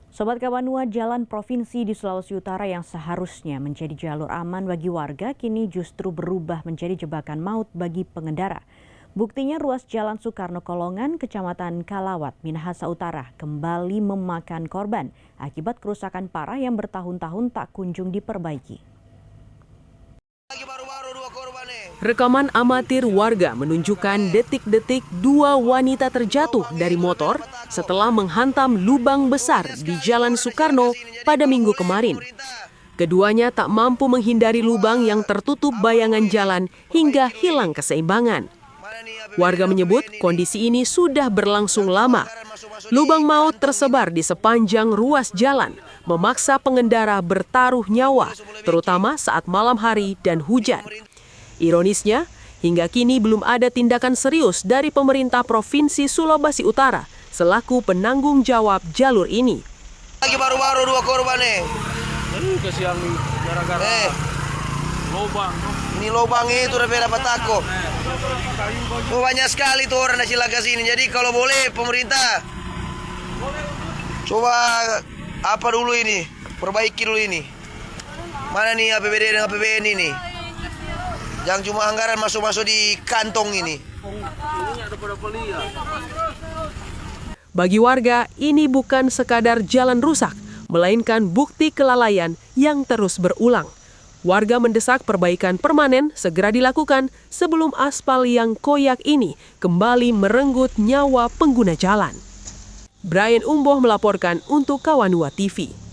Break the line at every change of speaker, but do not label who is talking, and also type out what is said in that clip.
Sobat Kawanua, jalan provinsi di Sulawesi Utara yang seharusnya menjadi jalur aman bagi warga kini justru berubah menjadi jebakan maut bagi pengendara. Buktinya ruas Jalan Soekarno Kolongan, Kecamatan Kalawat, Minahasa Utara kembali memakan korban akibat kerusakan parah yang bertahun-tahun tak kunjung diperbaiki.
Rekaman amatir warga menunjukkan detik-detik dua wanita terjatuh dari motor setelah menghantam lubang besar di Jalan Soekarno pada Minggu kemarin. Keduanya tak mampu menghindari lubang yang tertutup bayangan jalan hingga hilang keseimbangan. Warga menyebut kondisi ini sudah berlangsung lama. Lubang maut tersebar di sepanjang ruas jalan, memaksa pengendara bertaruh nyawa, terutama saat malam hari dan hujan. Ironisnya, hingga kini belum ada tindakan serius dari pemerintah Provinsi Sulawesi Utara selaku penanggung jawab jalur ini.
Lagi baru-baru dua korban nih.
Kesian gara-gara lubang.
Ini lubang itu udah dapat tako. Banyak sekali tuh orang dari Cilaka sini. Jadi kalau boleh pemerintah coba apa dulu ini, perbaiki dulu ini. Mana nih APBD dan APBN ini? Jangan cuma anggaran masuk-masuk di kantong ini.
Bagi warga, ini bukan sekadar jalan rusak, melainkan bukti kelalaian yang terus berulang. Warga mendesak perbaikan permanen segera dilakukan sebelum aspal yang koyak ini kembali merenggut nyawa pengguna jalan. Brian Umboh melaporkan untuk Kawanua TV.